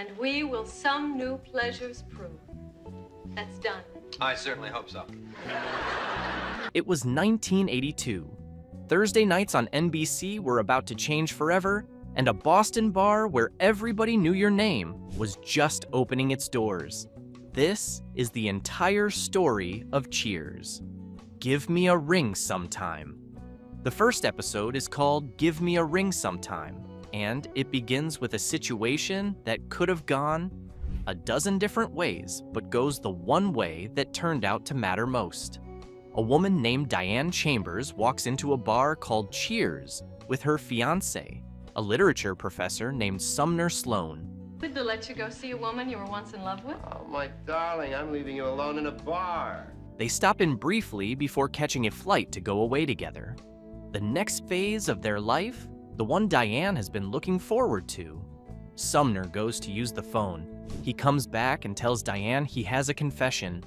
and we will some new pleasures prove. That's done. I certainly hope so. It was 1982. Thursday nights on NBC were about to change forever, and a Boston bar where everybody knew your name was just opening its doors. This is the entire story of Cheers. Give Me a Ring Sometime. The first episode is called Give Me a Ring Sometime, and it begins with a situation that could have gone a dozen different ways, but goes the one way that turned out to matter most. A woman named Diane Chambers walks into a bar called Cheers with her fiancé, a literature professor named Sumner Sloan. Would they let you go see a woman you were once in love with? Oh, my darling, I'm leaving you alone in a bar. They stop in briefly before catching a flight to go away together. The next phase of their life, the one Diane has been looking forward to. Sumner goes to use the phone. He comes back and tells Diane he has a confession.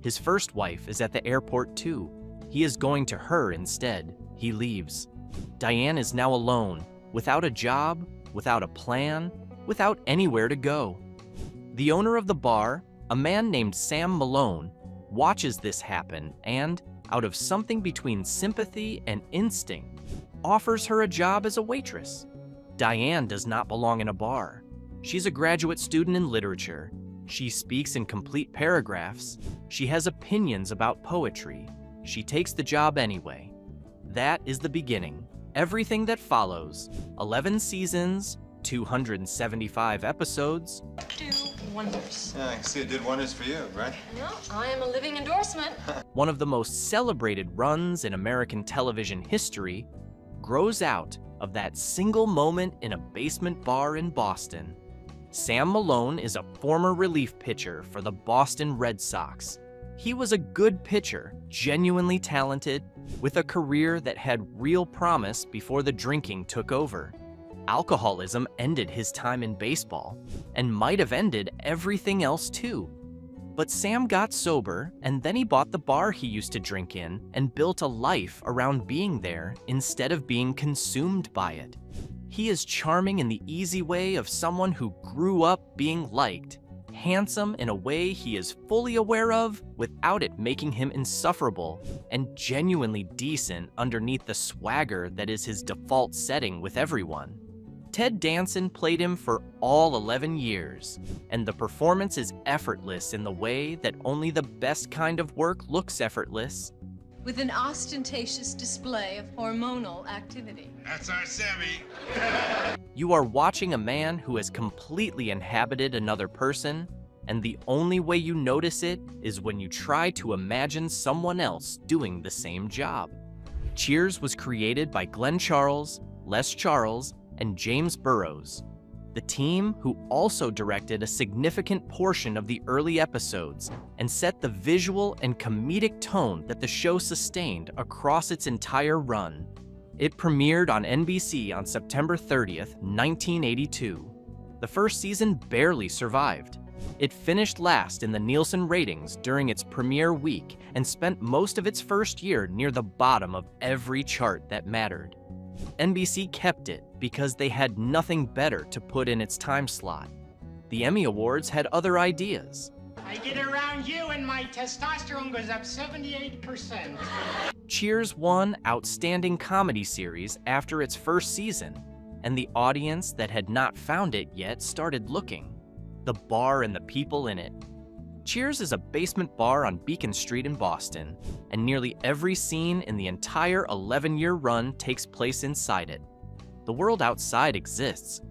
His first wife is at the airport too. He is going to her instead. He leaves. Diane is now alone, without a job, without a plan, without anywhere to go. The owner of the bar, a man named Sam Malone, watches this happen and, out of something between sympathy and instinct, offers her a job as a waitress. Diane does not belong in a bar. She's a graduate student in literature. She speaks in complete paragraphs. She has opinions about poetry. She takes the job anyway. That is the beginning. Everything that follows, 11 seasons, 275 episodes, Do wonders. Yeah, I can see it did wonders for you, right? Well, I am a living endorsement. one of the most celebrated runs in American television history, grows out of that single moment in a basement bar in Boston. Sam Malone is a former relief pitcher for the Boston Red Sox. He was a good pitcher, genuinely talented, with a career that had real promise before the drinking took over. Alcoholism ended his time in baseball, and might have ended everything else too. But Sam got sober, and then he bought the bar he used to drink in and built a life around being there instead of being consumed by it. He is charming in the easy way of someone who grew up being liked, handsome in a way he is fully aware of without it making him insufferable, and genuinely decent underneath the swagger that is his default setting with everyone. Ted Danson played him for all 11 years, and the performance is effortless in the way that only the best kind of work looks effortless. With an ostentatious display of hormonal activity. That's our Sammy. You are watching a man who has completely inhabited another person, and the only way you notice it is when you try to imagine someone else doing the same job. Cheers was created by Glenn Charles, Les Charles, and James Burrows, the team who also directed a significant portion of the early episodes and set the visual and comedic tone that the show sustained across its entire run. It premiered on NBC on September 30th, 1982. The first season barely survived. It finished last in the Nielsen ratings during its premiere week and spent most of its first year near the bottom of every chart that mattered. NBC kept it because they had nothing better to put in its time slot. The Emmy Awards had other ideas. I get around you and my testosterone goes up 78%. Cheers won Outstanding Comedy Series after its first season, and the audience that had not found it yet started looking. The bar and the people in it. Cheers is a basement bar on Beacon Street in Boston, and nearly every scene in the entire 11-year run takes place inside it. The world outside exists.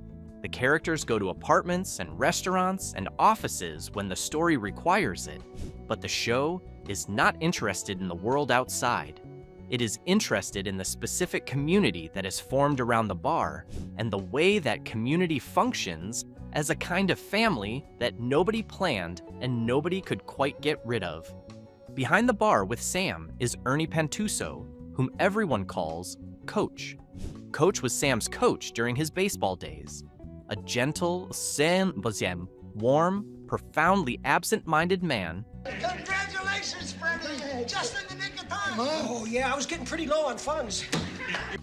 The characters go to apartments and restaurants and offices when the story requires it, but the show is not interested in the world outside. It is interested in the specific community that is formed around the bar and the way that community functions as a kind of family that nobody planned and nobody could quite get rid of. Behind the bar with Sam is Ernie Pantuso, whom everyone calls Coach. Coach was Sam's coach during his baseball days. A gentle, warm, profoundly absent-minded man. Congratulations, Freddie! Just in the nick of time. Oh, yeah, I was getting pretty low on funds.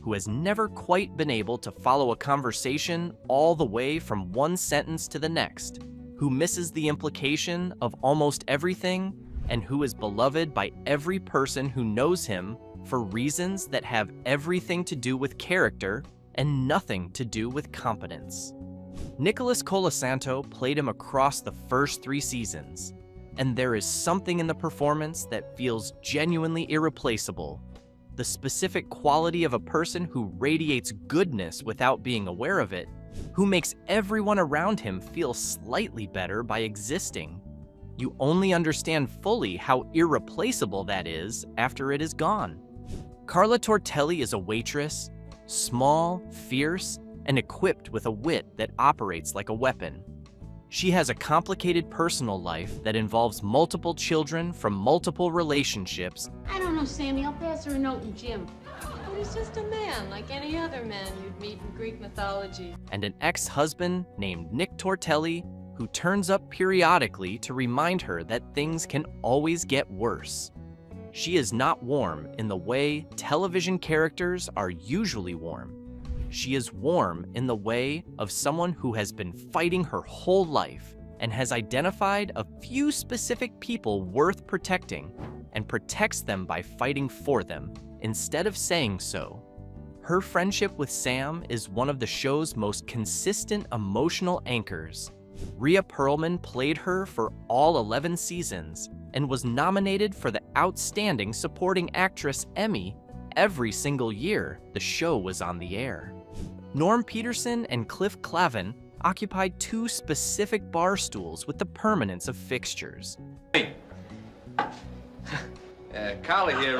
who has never quite been able to follow a conversation all the way from one sentence to the next, who misses the implication of almost everything, and who is beloved by every person who knows him for reasons that have everything to do with character and nothing to do with competence. Nicholas Colasanto played him across the first 3 seasons, and there is something in the performance that feels genuinely irreplaceable. The specific quality of a person who radiates goodness without being aware of it, who makes everyone around him feel slightly better by existing. You only understand fully how irreplaceable that is after it is gone. Carla Tortelli is a waitress, small, fierce, and equipped with a wit that operates like a weapon. She has a complicated personal life that involves multiple children from multiple relationships. I don't know, Sammy. I'll pass her a note in Jim. But he's just a man, like any other man you'd meet in Greek mythology. And an ex-husband named Nick Tortelli, who turns up periodically to remind her that things can always get worse. She is not warm in the way television characters are usually warm. She is warm in the way of someone who has been fighting her whole life and has identified a few specific people worth protecting and protects them by fighting for them instead of saying so. Her friendship with Sam is one of the show's most consistent emotional anchors. Rhea Perlman played her for all 11 seasons and was nominated for the Outstanding Supporting Actress Emmy every single year the show was on the air. Norm Peterson and Cliff Clavin occupied 2 specific bar stools with the permanence of fixtures. Hey, Carla here,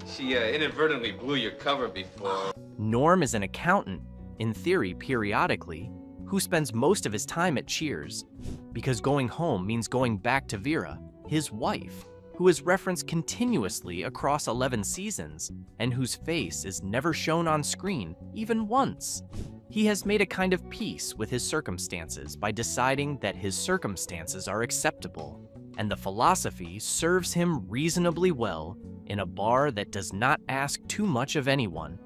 she inadvertently blew your cover before. Norm is an accountant, in theory periodically, who spends most of his time at Cheers, because going home means going back to Vera, his wife, who is referenced continuously across 11 seasons, and whose face is never shown on screen, even once. He has made a kind of peace with his circumstances by deciding that his circumstances are acceptable, and the philosophy serves him reasonably well in a bar that does not ask too much of anyone.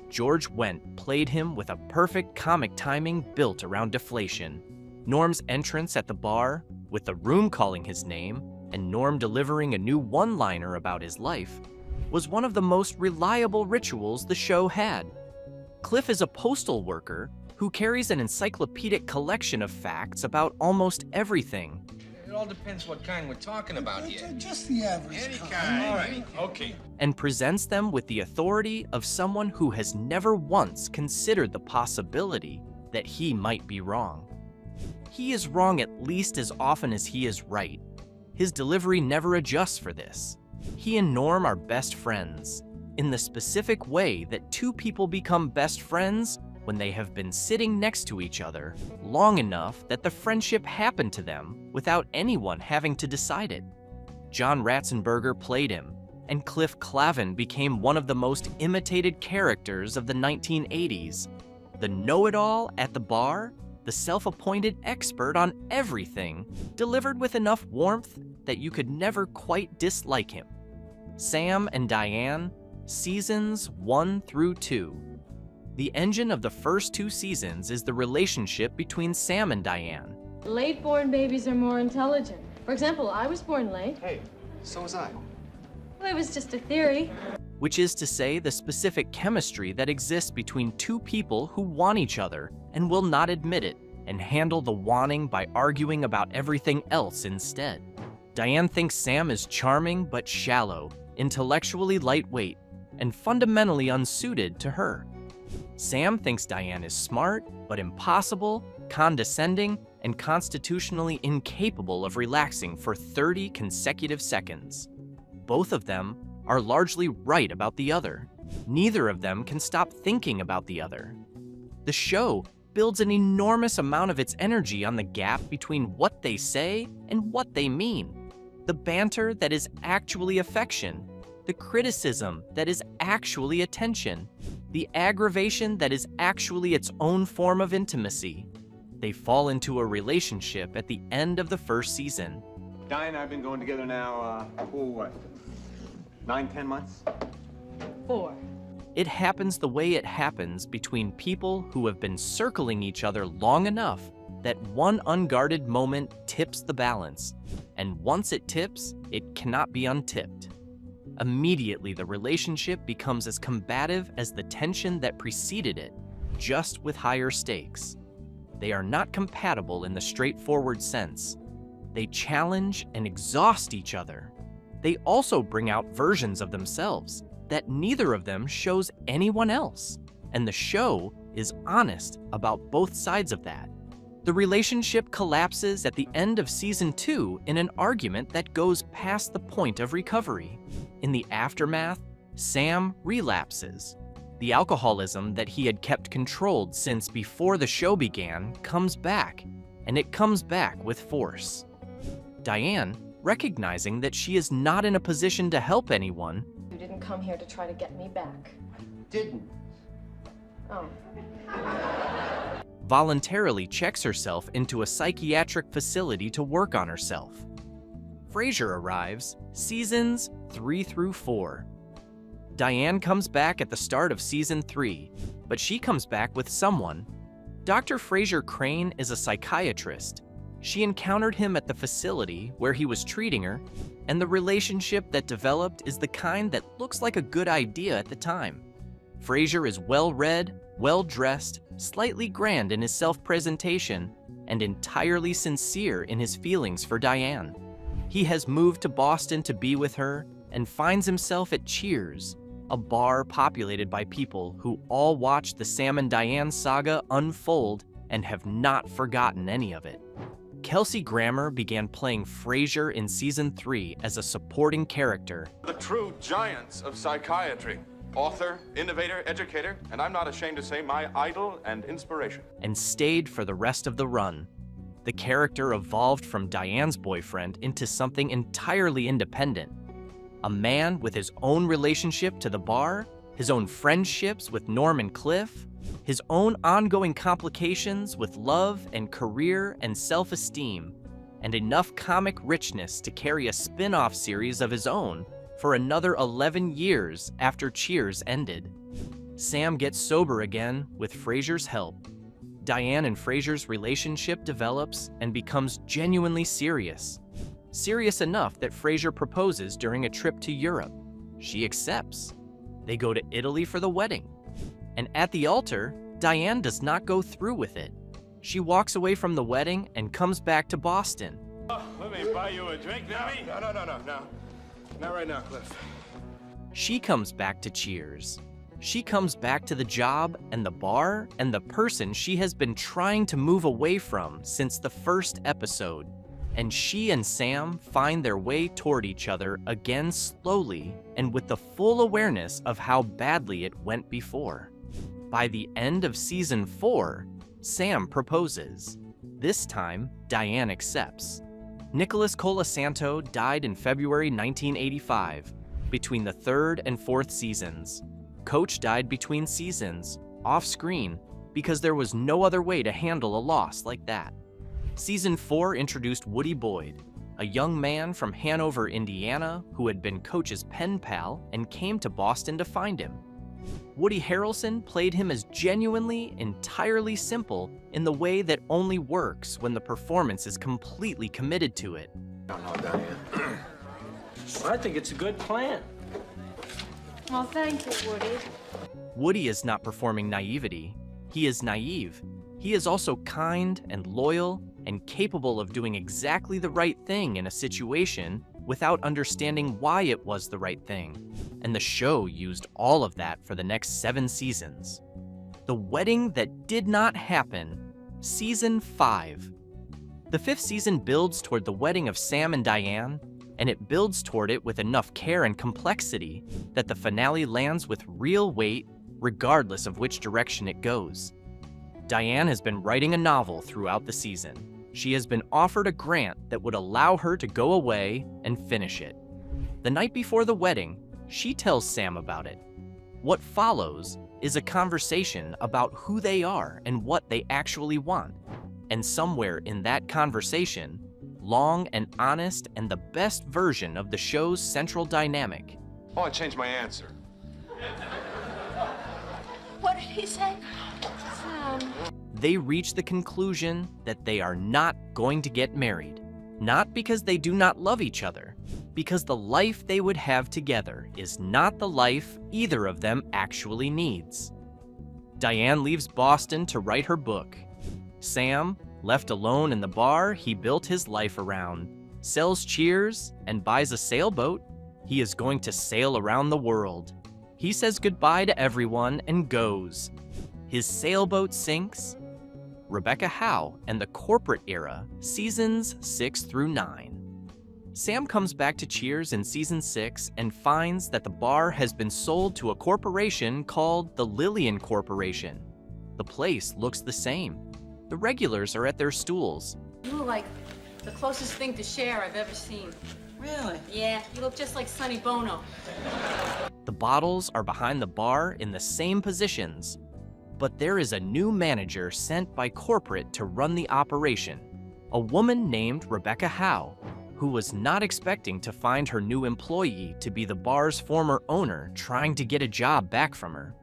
George Wendt played him with a perfect comic timing built around deflation. Norm's entrance at the bar, with the room calling his name, and Norm delivering a new one-liner about his life, was one of the most reliable rituals the show had. Cliff is a postal worker who carries an encyclopedic collection of facts about almost everything. It all depends what kind we're talking about here. Just the average Any kind. kind. All right, okay. And presents them with the authority of someone who has never once considered the possibility that he might be wrong. He is wrong at least as often as he is right. His delivery never adjusts for this. He and Norm are best friends, in the specific way that 2 people become best friends when they have been sitting next to each other long enough that the friendship happened to them without anyone having to decide it. John Ratzenberger played him, and Cliff Clavin became one of the most imitated characters of the 1980s. The know-it-all at the bar, the self-appointed expert on everything, delivered with enough warmth that you could never quite dislike him. Sam and Diane, seasons 1 through 2. The engine of the first 2 seasons is the relationship between Sam and Diane. Late-born babies are more intelligent. For example, I was born late. Hey, so was I. Well, it was just a theory. Which is to say the specific chemistry that exists between 2 people who want each other and will not admit it, and handle the wanting by arguing about everything else instead. Diane thinks Sam is charming but shallow, intellectually lightweight, and fundamentally unsuited to her. Sam thinks Diane is smart but impossible, condescending, and constitutionally incapable of relaxing for 30 consecutive seconds. Both of them are largely right about the other. Neither of them can stop thinking about the other. The show builds an enormous amount of its energy on the gap between what they say and what they mean. The banter that is actually affection, the criticism that is actually attention, the aggravation that is actually its own form of intimacy. They fall into a relationship at the end of the first season. Di and I have been going together now, for what? 9, 10 months? 4. It happens the way it happens between people who have been circling each other long enough that one unguarded moment tips the balance, and once it tips, it cannot be untipped. Immediately, the relationship becomes as combative as the tension that preceded it, just with higher stakes. They are not compatible in the straightforward sense. They challenge and exhaust each other. They also bring out versions of themselves that neither of them shows anyone else, and the show is honest about both sides of that. The relationship collapses at the end of season 2 in an argument that goes past the point of recovery. In the aftermath, Sam relapses. The alcoholism that he had kept controlled since before the show began comes back, and it comes back with force. Diane, recognizing that she is not in a position to help anyone, You didn't come here to try to get me back. Didn't. Oh. voluntarily checks herself into a psychiatric facility to work on herself. Frasier arrives, seasons 3 through 4. Diane comes back at the start of season 3, but she comes back with someone. Dr. Frasier Crane is a psychiatrist. She encountered him at the facility where he was treating her, and the relationship that developed is the kind that looks like a good idea at the time. Frasier is well-read, well-dressed, slightly grand in his self-presentation, and entirely sincere in his feelings for Diane. He has moved to Boston to be with her and finds himself at Cheers, a bar populated by people who all watched the Sam and Diane saga unfold and have not forgotten any of it. Kelsey Grammer began playing Frasier in season 3 as a supporting character. The true giants of psychiatry. Author, innovator, educator, and I'm not ashamed to say my idol and inspiration. And stayed for the rest of the run. The character evolved from Diane's boyfriend into something entirely independent. A man with his own relationship to the bar, his own friendships with Norm and Cliff, his own ongoing complications with love and career and self-esteem, and enough comic richness to carry a spin-off series of his own for another 11 years after Cheers ended. Sam gets sober again with Frasier's help. Diane and Frasier's relationship develops and becomes genuinely serious. Serious enough that Frasier proposes during a trip to Europe. She accepts. They go to Italy for the wedding. And at the altar, Diane does not go through with it. She walks away from the wedding and comes back to Boston. Let me buy you a drink, Nami. No. Not right now, Cliff. She comes back to Cheers. She comes back to the job and the bar and the person she has been trying to move away from since the first episode. And she and Sam find their way toward each other again slowly and with the full awareness of how badly it went before. By the end of season 4, Sam proposes. This time, Diane accepts. Nicholas Colasanto died in February 1985, between the 3rd and 4th seasons. Coach died between seasons, off-screen, because there was no other way to handle a loss like that. Season 4 introduced Woody Boyd, a young man from Hanover, Indiana, who had been Coach's pen pal and came to Boston to find him. Woody Harrelson played him as genuinely, entirely simple in the way that only works when the performance is completely committed to it. I don't know, Diane. Well, I think it's a good plan. Well, thank you, Woody. Woody is not performing naivety. He is naive. He is also kind and loyal and capable of doing exactly the right thing in a situation without understanding why it was the right thing. And the show used all of that for the next 7 seasons. The Wedding That Did Not Happen, Season 5. The 5th season builds toward the wedding of Sam and Diane, and it builds toward it with enough care and complexity that the finale lands with real weight, regardless of which direction it goes. Diane has been writing a novel throughout the season. She has been offered a grant that would allow her to go away and finish it. The night before the wedding, she tells Sam about it. What follows is a conversation about who they are and what they actually want. And somewhere in that conversation, long and honest and the best version of the show's central dynamic. Oh, I changed my answer. What did he say? Sam. They reach the conclusion that they are not going to get married. Not because they do not love each other, because the life they would have together is not the life either of them actually needs. Diane leaves Boston to write her book. Sam, left alone in the bar he built his life around, sells Cheers and buys a sailboat. He is going to sail around the world. He says goodbye to everyone and goes. His sailboat sinks. Rebecca Howe and the Corporate Era, seasons 6 through 9. Sam comes back to Cheers in season 6 and finds that the bar has been sold to a corporation called the Lillian Corporation. The place looks the same. The regulars are at their stools. You look like the closest thing to Cher I've ever seen. Really? Yeah, you look just like Sonny Bono. The bottles are behind the bar in the same positions. But there is a new manager sent by corporate to run the operation, a woman named Rebecca Howe, who was not expecting to find her new employee to be the bar's former owner trying to get a job back from her.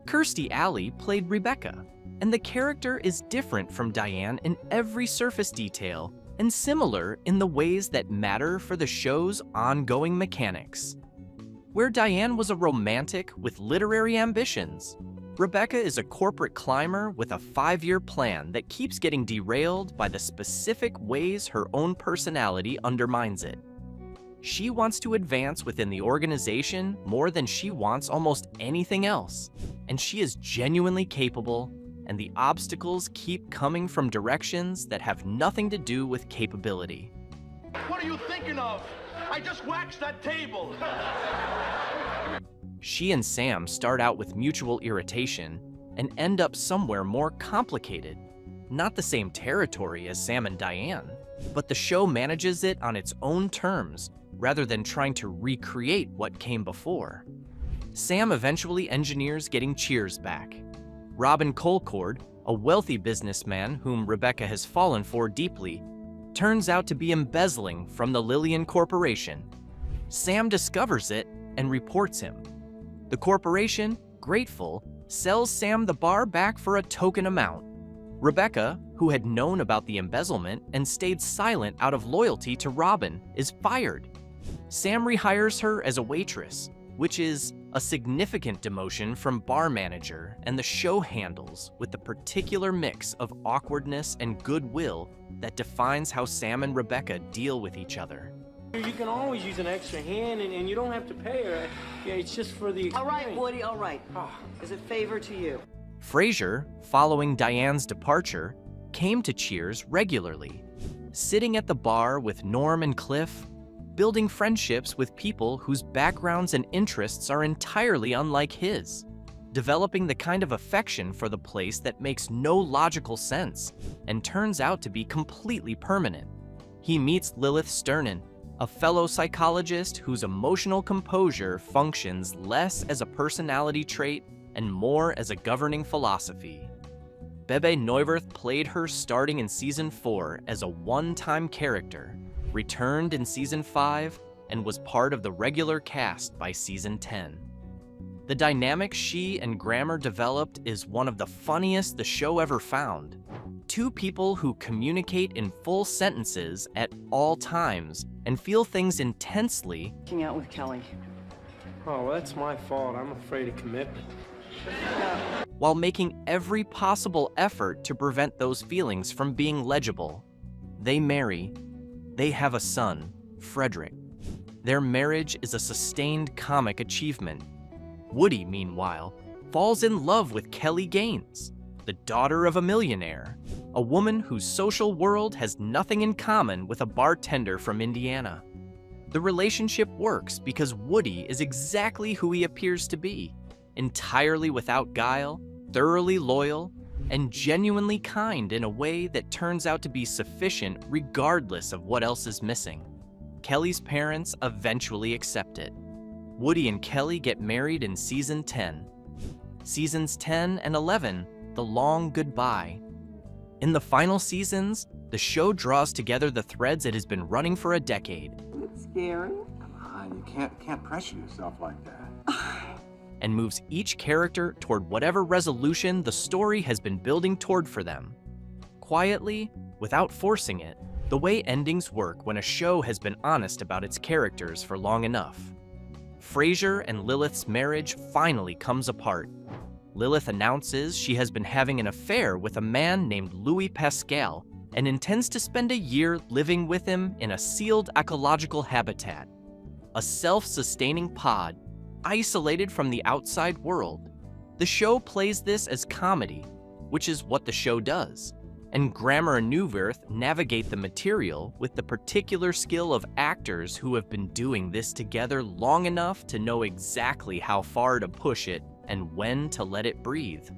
Kirstie Alley played Rebecca, and the character is different from Diane in every surface detail and similar in the ways that matter for the show's ongoing mechanics. Where Diane was a romantic with literary ambitions, Rebecca is a corporate climber with a 5-year plan that keeps getting derailed by the specific ways her own personality undermines it. She wants to advance within the organization more than she wants almost anything else, and she is genuinely capable, and the obstacles keep coming from directions that have nothing to do with capability. What are you thinking of? I just waxed that table. She and Sam start out with mutual irritation and end up somewhere more complicated. Not the same territory as Sam and Diane, but the show manages it on its own terms rather than trying to recreate what came before. Sam eventually engineers getting Cheers back. Robin Colcord, a wealthy businessman whom Rebecca has fallen for deeply, turns out to be embezzling from the Lillian Corporation. Sam discovers it and reports him. The corporation, grateful, sells Sam the bar back for a token amount. Rebecca, who had known about the embezzlement and stayed silent out of loyalty to Robin, is fired. Sam rehires her as a waitress, which is a significant demotion from bar manager, and the show handles with the particular mix of awkwardness and goodwill that defines how Sam and Rebecca deal with each other. You can always use an extra hand, and you don't have to pay her. Yeah, it's just for the experience. All right, Woody, all right. As a favor to you. Frasier, following Diane's departure, came to Cheers regularly, sitting at the bar with Norm and Cliff, building friendships with people whose backgrounds and interests are entirely unlike his, developing the kind of affection for the place that makes no logical sense and turns out to be completely permanent. He meets Lilith Sternin, a fellow psychologist whose emotional composure functions less as a personality trait and more as a governing philosophy. Bebe Neuwirth played her starting in season 4 as a one-time character, returned in season 5, and was part of the regular cast by season 10. The dynamic she and Grammer developed is one of the funniest the show ever found. Two people who communicate in full sentences at all times and feel things intensely. Hanging out with Kelly. Oh, well, that's my fault. I'm afraid of commitment. While making every possible effort to prevent those feelings from being legible. They marry. They have a son, Frederick. Their marriage is a sustained comic achievement. Woody, meanwhile, falls in love with Kelly Gaines, the daughter of a millionaire, a woman whose social world has nothing in common with a bartender from Indiana. The relationship works because Woody is exactly who he appears to be, entirely without guile, thoroughly loyal, and genuinely kind in a way that turns out to be sufficient regardless of what else is missing. Kelly's parents eventually accept it. Woody and Kelly get married in season 10. Seasons 10 and 11, The Long Goodbye. In the final seasons, the show draws together the threads it has been running for a decade. It's scary. Come on, you can't pressure yourself like that. and moves each character toward whatever resolution the story has been building toward for them. Quietly, without forcing it, the way endings work when a show has been honest about its characters for long enough. Frasier and Lilith's marriage finally comes apart. Lilith announces she has been having an affair with a man named Louis Pascal and intends to spend a year living with him in a sealed ecological habitat, a self-sustaining pod isolated from the outside world. The show plays this as comedy, which is what the show does, and Grammer and Newverth navigate the material with the particular skill of actors who have been doing this together long enough to know exactly how far to push it and when to let it breathe.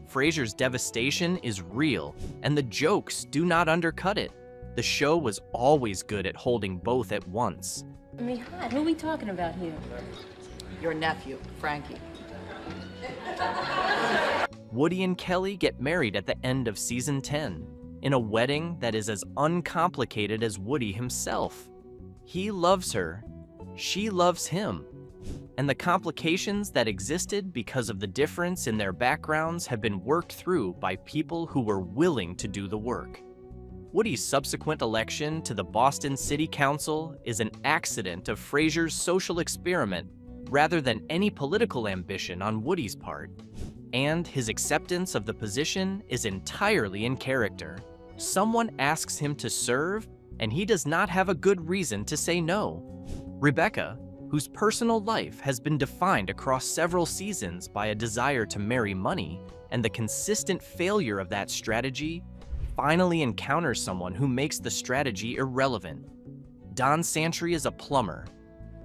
Frasier's devastation is real, and the jokes do not undercut it. The show was always good at holding both at once. Mihad, who are we talking about here? Your nephew, Frankie. Woody and Kelly get married at the end of season 10, in a wedding that is as uncomplicated as Woody himself. He loves her, she loves him, and the complications that existed because of the difference in their backgrounds have been worked through by people who were willing to do the work. Woody's subsequent election to the Boston City Council is an accident of Frasier's social experiment rather than any political ambition on Woody's part. And his acceptance of the position is entirely in character. Someone asks him to serve, and he does not have a good reason to say no. Rebecca, whose personal life has been defined across several seasons by a desire to marry money, and the consistent failure of that strategy, finally encounters someone who makes the strategy irrelevant. Don Santry is a plumber.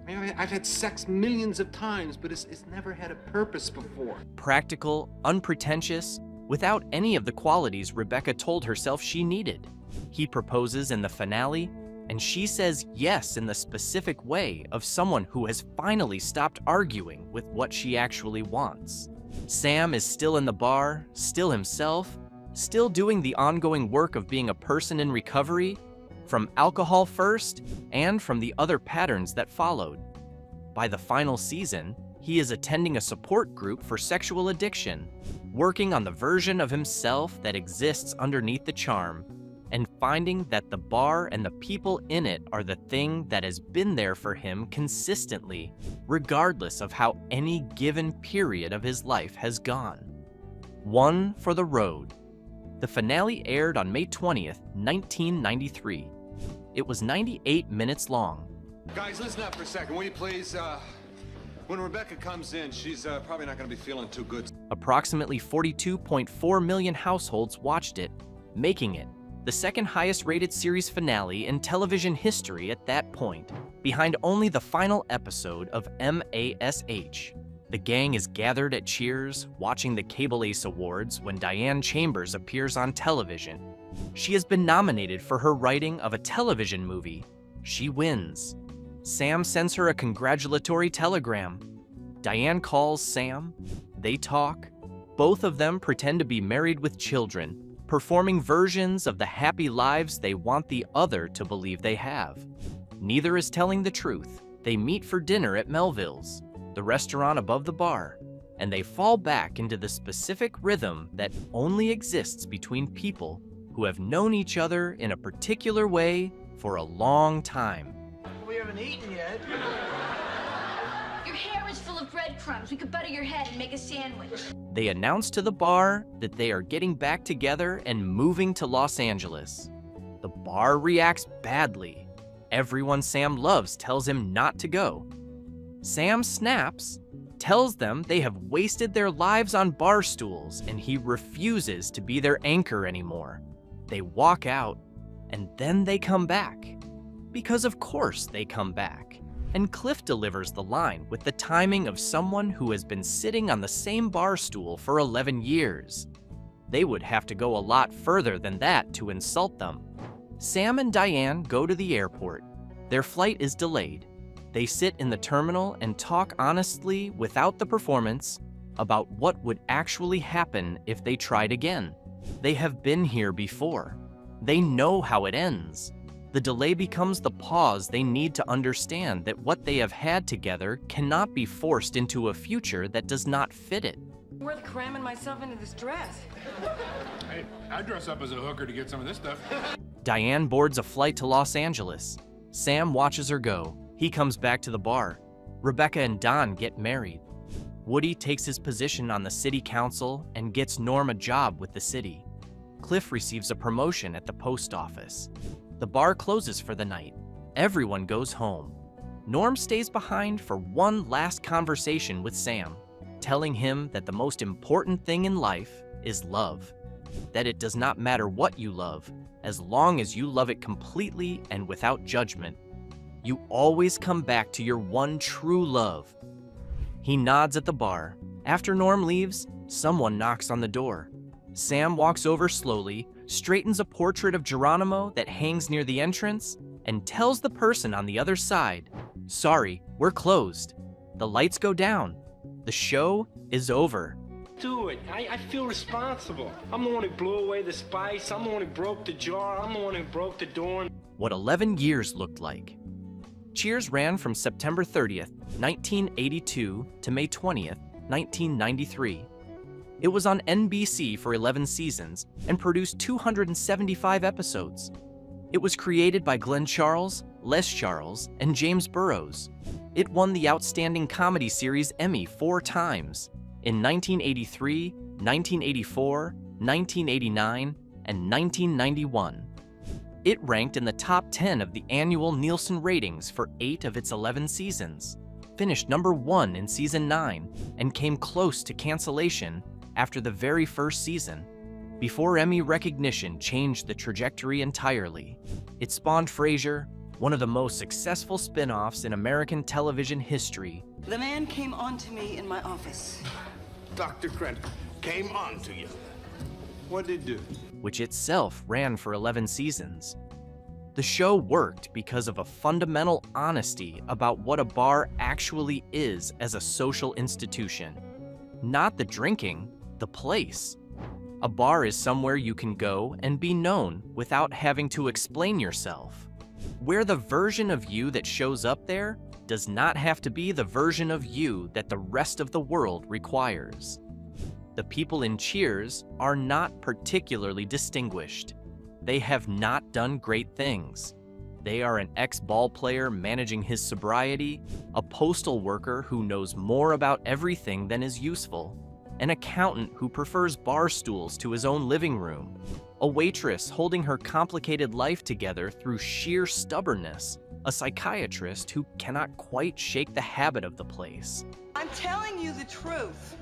I mean, I've had sex millions of times, but it's never had a purpose before. Practical, unpretentious, without any of the qualities Rebecca told herself she needed. He proposes in the finale, and she says yes in the specific way of someone who has finally stopped arguing with what she actually wants. Sam is still in the bar, still himself, still doing the ongoing work of being a person in recovery, from alcohol first and from the other patterns that followed. By the final season, he is attending a support group for sexual addiction, working on the version of himself that exists underneath the charm, and finding that the bar and the people in it are the thing that has been there for him consistently, regardless of how any given period of his life has gone. One for the road. The finale aired on May 20th, 1993. It was 98 minutes long. Guys, listen up for a second, will you please? When Rebecca comes in, she's probably not going to be feeling too good. Approximately 42.4 million households watched it, making it the second highest rated series finale in television history at that point, behind only the final episode of MASH. The gang is gathered at Cheers, watching the Cable Ace Awards when Diane Chambers appears on television. She has been nominated for her writing of a television movie. She wins. Sam sends her a congratulatory telegram. Diane calls Sam. They talk. Both of them pretend to be married with children, performing versions of the happy lives they want the other to believe they have. Neither is telling the truth. They meet for dinner at Melville's, the restaurant above the bar, and they fall back into the specific rhythm that only exists between people who have known each other in a particular way for a long time. We haven't eaten yet. Your hair is full of breadcrumbs. We could butter your head and make a sandwich. They announce to the bar that they are getting back together and moving to Los Angeles. The bar reacts badly. Everyone Sam loves tells him not to go. Sam snaps, tells them they have wasted their lives on bar stools, and he refuses to be their anchor anymore. They walk out, and then they come back. Because of course they come back. And Cliff delivers the line with the timing of someone who has been sitting on the same bar stool for 11 years. They would have to go a lot further than that to insult them. Sam and Diane go to the airport. Their flight is delayed. They sit in the terminal and talk honestly without the performance about what would actually happen if they tried again. They have been here before. They know how it ends. The delay becomes the pause they need to understand that what they have had together cannot be forced into a future that does not fit it. Worth cramming myself into this dress. Hey, I'd dress up as a hooker to get some of this stuff. Diane boards a flight to Los Angeles. Sam watches her go. He comes back to the bar. Rebecca and Don get married. Woody takes his position on the city council and gets Norm a job with the city. Cliff receives a promotion at the post office. The bar closes for the night. Everyone goes home. Norm stays behind for one last conversation with Sam, telling him that the most important thing in life is love. That it does not matter what you love, as long as you love it completely and without judgment. You always come back to your one true love. He nods at the bar. After Norm leaves, someone knocks on the door. Sam walks over slowly, straightens a portrait of Geronimo that hangs near the entrance, and tells the person on the other side, "Sorry, we're closed." The lights go down. The show is over. Do it. I feel responsible. I'm the one who blew away the spice. I'm the one who broke the jar. I'm the one who broke the door. What 11 years looked like. Cheers ran from September 30th, 1982 to May 20th, 1993. It was on NBC for 11 seasons and produced 275 episodes. It was created by Glenn Charles, Les Charles, and James Burrows. It won the Outstanding Comedy Series Emmy 4 times, in 1983, 1984, 1989, and 1991. It ranked in the top 10 of the annual Nielsen ratings for 8 of its 11 seasons, finished number 1 in season 9, and came close to cancellation after the very first season, before Emmy recognition changed the trajectory entirely. It spawned Frasier, one of the most successful spin-offs in American television history. The man came on to me in my office. Dr. Krent came on to you. What did he do? Which itself ran for 11 seasons. The show worked because of a fundamental honesty about what a bar actually is as a social institution. Not the drinking, the place. A bar is somewhere you can go and be known without having to explain yourself. Where the version of you that shows up there does not have to be the version of you that the rest of the world requires. The people in Cheers are not particularly distinguished. They have not done great things. They are an ex-ball player managing his sobriety, a postal worker who knows more about everything than is useful, an accountant who prefers bar stools to his own living room, a waitress holding her complicated life together through sheer stubbornness, a psychiatrist who cannot quite shake the habit of the place. I'm telling you the truth.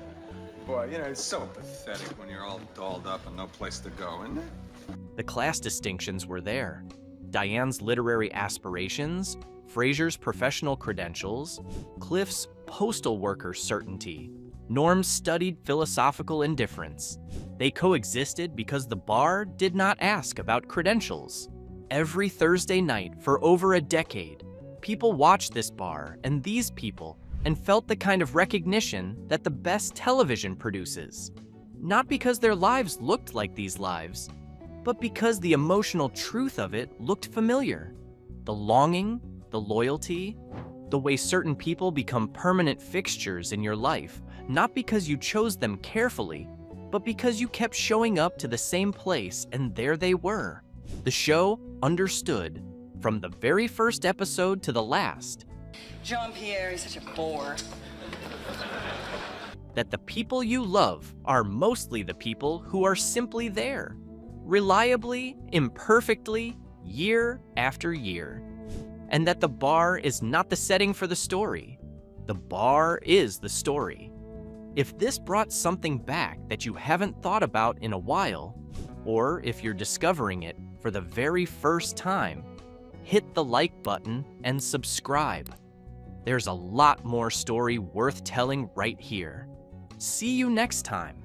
Boy, you know, it's so pathetic when you're all dolled up and no place to go, isn't it? The class distinctions were there. Diane's literary aspirations, Frasier's professional credentials, Cliff's postal worker certainty, Norm's studied philosophical indifference. They coexisted because the bar did not ask about credentials. Every Thursday night for over a decade, people watched this bar and these people and felt the kind of recognition that the best television produces. Not because their lives looked like these lives, but because the emotional truth of it looked familiar. The longing, the loyalty, the way certain people become permanent fixtures in your life, not because you chose them carefully, but because you kept showing up to the same place and there they were. The show understood, from the very first episode to the last, Jean-Pierre is such a bore. that the people you love are mostly the people who are simply there, reliably, imperfectly, year after year. And that the bar is not the setting for the story. The bar is the story. If this brought something back that you haven't thought about in a while, or if you're discovering it for the very first time, hit the like button and subscribe. There's a lot more story worth telling right here. See you next time.